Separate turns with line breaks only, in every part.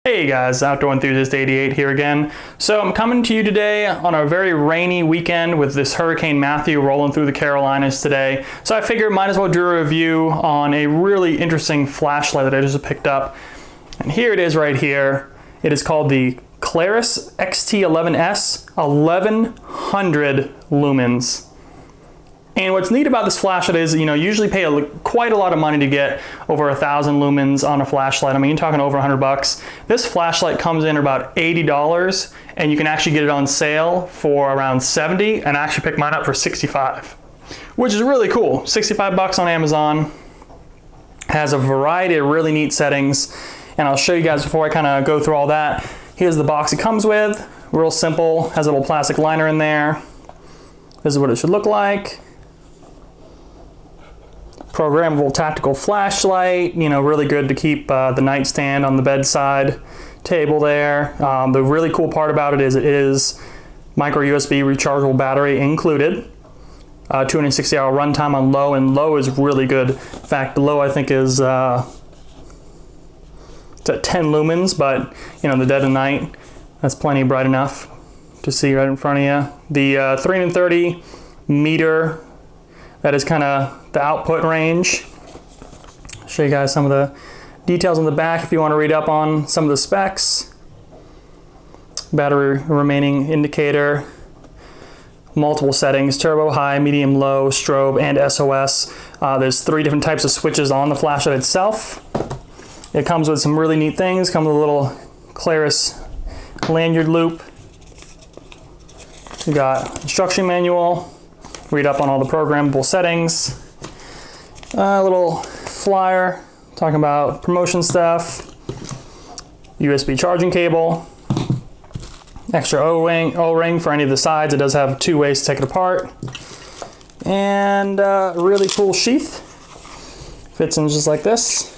Hey guys, Outdoor Enthusiast 88 here again. So I'm coming to you today on a very rainy weekend with this Hurricane Matthew rolling through the Carolinas today. So I figured might as well do a review on a really interesting flashlight that I just picked up. And here it is right here. It is called the Klarus XT11S 1100 lumens. And what's neat about this flashlight is, you usually pay quite a lot of money to get over 1,000 lumens on a flashlight. I mean, you're talking over 100 bucks. This flashlight comes in about $80, and you can actually get it on sale for around 70, and I actually picked mine up for 65, which is really cool. 65 bucks on Amazon. Has a variety of really neat settings, and I'll show you guys before I kind of go through all that. Here's the box it comes with. Real simple. Has a little plastic liner in there. This is what it should look like. Programmable tactical flashlight, really good to keep the nightstand on the bedside table there. The really cool part about it is micro USB rechargeable battery included. 260-hour runtime on low, and low is really good. In fact, the low I think is it's at 10 lumens, but in the dead of night, that's plenty bright enough to see right in front of you. The 330 meter, that is kind of the output range. I'll show you guys some of the details on the back if you want to read up on some of the specs. Battery remaining indicator, multiple settings, turbo, high, medium, low, strobe, and SOS. There's 3 different types of switches on the flashlight itself. It comes with some really neat things. Comes with a little Klarus lanyard loop. You got instruction manual. Read up on all the programmable settings. A little flyer talking about promotion stuff. USB charging cable. Extra O-ring for any of the sides. It does have 2 ways to take it apart. And a really cool sheath. Fits in just like this.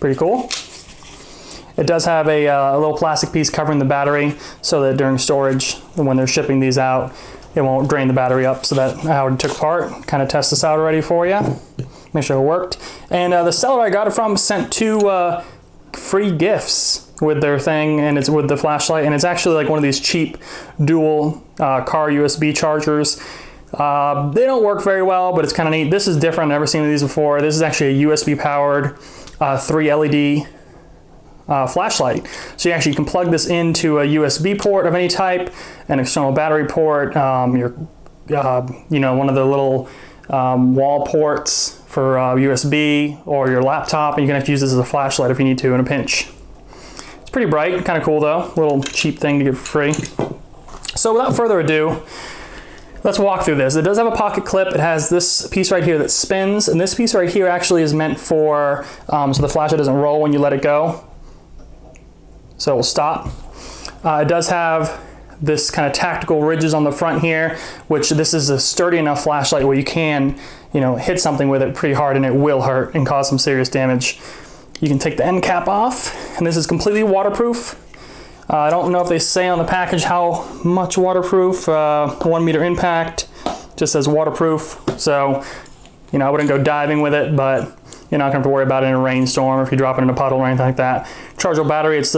Pretty cool. It does have a little plastic piece covering the battery so that during storage, when they're shipping these out, it won't drain the battery up. So that how it took apart. Kind of test this out already for you. Make sure it worked. And the seller I got it from sent 2 free gifts with their thing, and it's with the flashlight. And it's actually like one of these cheap dual car USB chargers. They don't work very well, but it's kind of neat. This is different. I've never seen these before. This is actually a USB powered 3 LED flashlight. So you actually can plug this into a USB port of any type, an external battery port, one of the little wall ports for USB, or your laptop, and you can actually use this as a flashlight if you need to in a pinch. It's pretty bright, kind of cool though. Little cheap thing to get for free. So without further ado, let's walk through this. It does have a pocket clip. It has this piece right here that spins, and this piece right here actually is meant for so the flashlight doesn't roll when you let it go. So it will stop. It does have this kind of tactical ridges on the front here, which this is a sturdy enough flashlight where you can, hit something with it pretty hard and it will hurt and cause some serious damage. You can take the end cap off, and this is completely waterproof. I don't know if they say on the package how much waterproof. 1 meter impact, just says waterproof. So, I wouldn't go diving with it, but you're not going to have to worry about it in a rainstorm or if you drop it in a puddle or anything like that. Chargeable battery, it's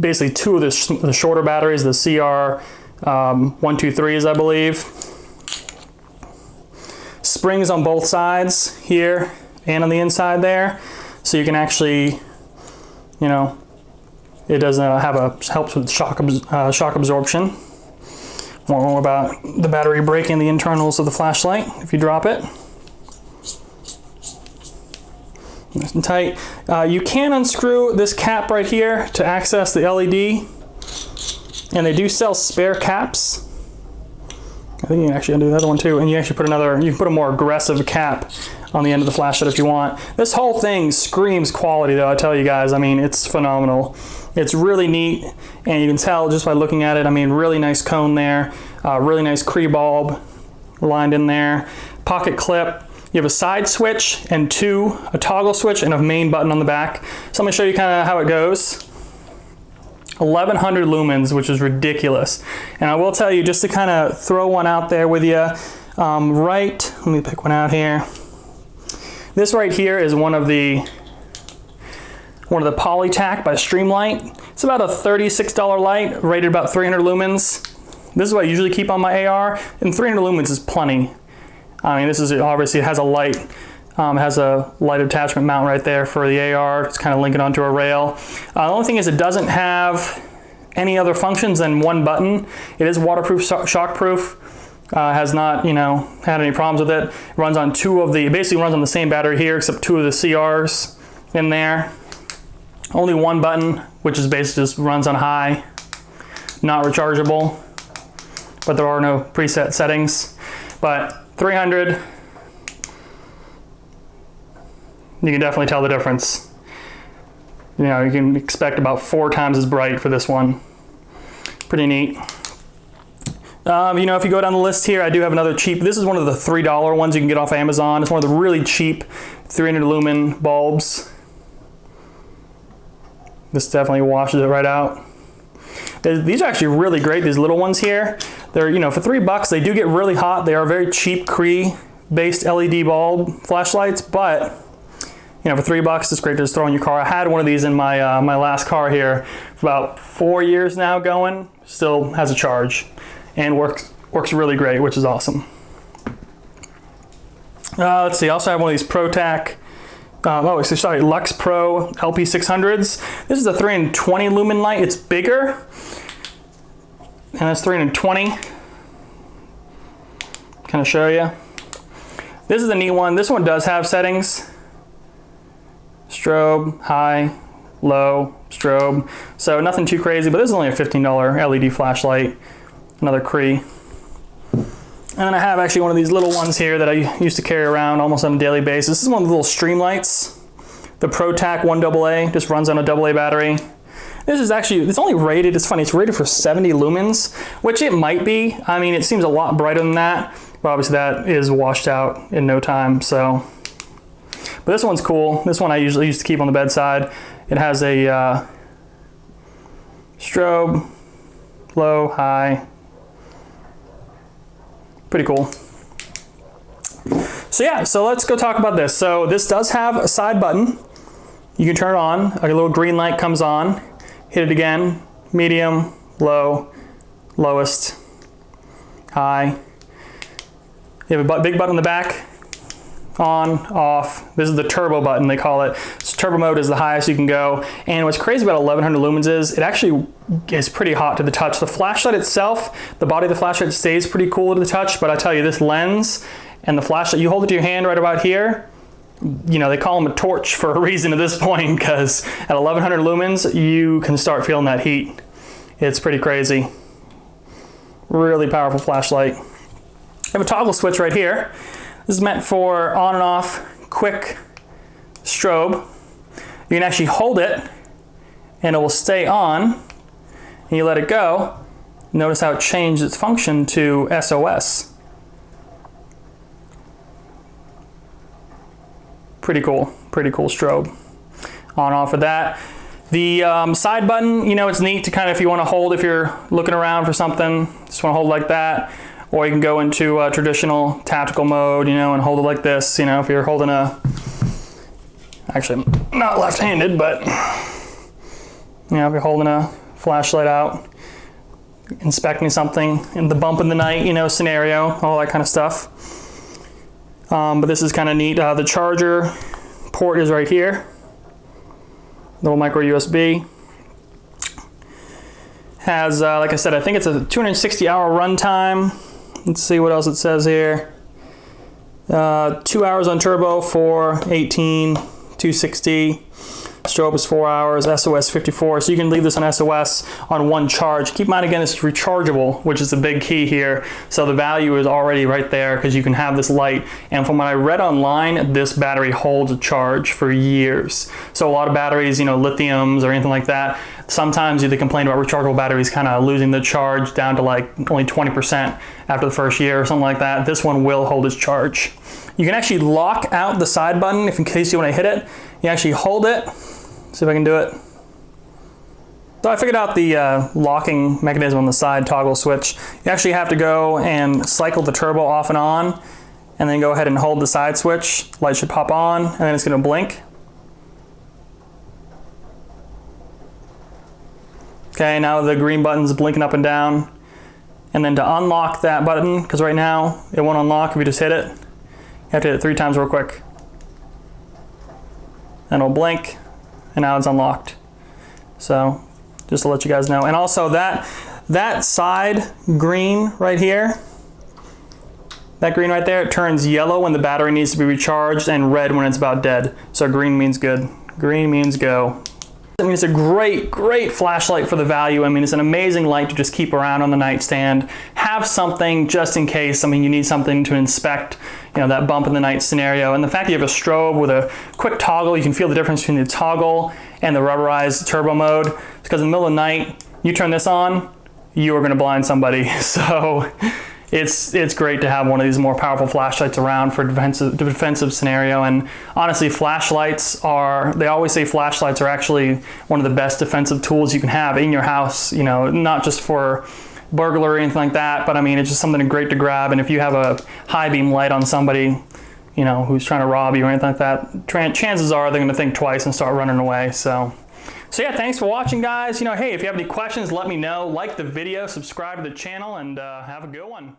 basically 2 of the shorter batteries, the CR 123s, I believe. Springs on both sides here and on the inside there. So you can actually, it does helps with shock absorption. Won't worry about the battery breaking the internals of the flashlight if you drop it. Nice and tight. You can unscrew this cap right here to access the LED, and they do sell spare caps. I think you can actually undo the other one too, and you actually you can put a more aggressive cap on the end of the flashlight if you want. This whole thing screams quality though, I tell you guys. I mean, it's phenomenal. It's really neat, and you can tell just by looking at it. I mean, really nice cone there, really nice Cree bulb lined in there, pocket clip. You have a side switch and a toggle switch and a main button on the back. So I'm gonna show you kind of how it goes. 1100 lumens, which is ridiculous. And I will tell you, just to kind of throw one out there with you, let me pick one out here. This right here is one of the one of the Polytac by Streamlight. It's about a $36 light, rated about 300 lumens. This is what I usually keep on my AR, and 300 lumens is plenty. I mean, this is obviously, it has a light. It has a light attachment mount right there for the AR. It's kind of linking onto a rail. The only thing is it doesn't have any other functions than one button. It is waterproof, shockproof. Has not, had any problems with it. It runs on it basically runs on the same battery here, except 2 of the CRs in there. Only one button, which is basically just runs on high, not rechargeable, but there are no preset settings. But 300, you can definitely tell the difference. You can expect about 4 times as bright for this one. Pretty neat. If you go down the list here, I do have another cheap, this is one of the $3 ones you can get off Amazon. It's one of the really cheap 300 lumen bulbs. This definitely washes it right out. These are actually really great, these little ones here. They're, for $3, they do get really hot. They are very cheap Cree-based LED bulb flashlights, but, for $3, it's great to just throw in your car. I had one of these in my, my last car here for about 4 years now going. Still has a charge and works really great, which is awesome. Let's see, I also have one of these ProTac, Lux Pro LP600s. This is a 320 lumen light. It's bigger, and it's 320. Kind of show you. This is a neat one. This one does have settings. Strobe, high, low, strobe. So nothing too crazy, but this is only a $15 LED flashlight. Another Cree. And then I have actually one of these little ones here that I used to carry around almost on a daily basis. This is one of the little Streamlights. The ProTac 1AA, just runs on a AA battery. This is actually, it's only rated, it's funny, it's rated for 70 lumens, which it might be. I mean, it seems a lot brighter than that, but obviously that is washed out in no time, so. But this one's cool. This one I usually used to keep on the bedside. It has a strobe, low, high. Pretty cool. So yeah, so let's go talk about this. So this does have a side button. You can turn it on, a little green light comes on, hit it again, medium, low, lowest, high. You have a big button in the back, on, off. This is the turbo button, they call it. So turbo mode is the highest you can go. And what's crazy about 1100 lumens is it actually is pretty hot to the touch. The flashlight itself, the body of the flashlight stays pretty cool to the touch, but I tell you, this lens and the flashlight, you hold it to your hand right about here, they call them a torch for a reason at this point, because at 1100 lumens, you can start feeling that heat. It's pretty crazy. Really powerful flashlight. I have a toggle switch right here. This is meant for on and off, quick strobe. You can actually hold it and it will stay on, and you let it go. Notice how it changed its function to SOS. Pretty cool strobe. On and off of that. The side button, it's neat to kind of, if you want to hold, if you're looking around for something, just want to hold like that. Or you can go into traditional tactical mode, and hold it like this, if you're holding actually I'm not left-handed, but, if you're holding a flashlight out, inspecting something, in the bump in the night, scenario, all that kind of stuff. But this is kind of neat. The charger port is right here. Little micro USB. Has, like I said, I think it's a 260-hour runtime. Let's see what else it says here. 2 hours on turbo for 18, 260. Strobe is 4 hours, SOS 54. So you can leave this on SOS on one charge. Keep in mind again, it's rechargeable, which is the big key here. So the value is already right there because you can have this light. And from what I read online, this battery holds a charge for years. So a lot of batteries, lithiums or anything like that, sometimes they complain about rechargeable batteries kind of losing the charge down to like only 20% after the first year or something like that. This one will hold its charge. You can actually lock out the side button if in case you want to hit it. You actually hold it. See if I can do it. So I figured out the locking mechanism on the side toggle switch. You actually have to go and cycle the turbo off and on, and then go ahead and hold the side switch. Light should pop on, and then it's going to blink. Okay, now the green button's blinking up and down. And then to unlock that button, because right now it won't unlock if you just hit it, you have to hit it 3 times real quick. And it'll blink, and now it's unlocked. So, just to let you guys know. And also that side green right here, that green right there, it turns yellow when the battery needs to be recharged and red when it's about dead. So green means good. Green means go. I mean, it's a great, great flashlight for the value. I mean, it's an amazing light to just keep around on the nightstand. Have something just in case. I mean, you need something to inspect, you know, that bump in the night scenario. And the fact that you have a strobe with a quick toggle, you can feel the difference between the toggle and the rubberized turbo mode. Because in the middle of the night, you turn this on, you are going to blind somebody. So it's great to have one of these more powerful flashlights around for defensive scenario. And honestly, flashlights they always say flashlights are actually one of the best defensive tools you can have in your house, you know, not just for burglary or anything like that, but I mean, it's just something great to grab. And if you have a high beam light on somebody, you know, who's trying to rob you or anything like that, chances are they're going to think twice and start running away. So yeah, thanks for watching, guys. You know, hey, if you have any questions, let me know. Like the video, subscribe to the channel, and have a good one.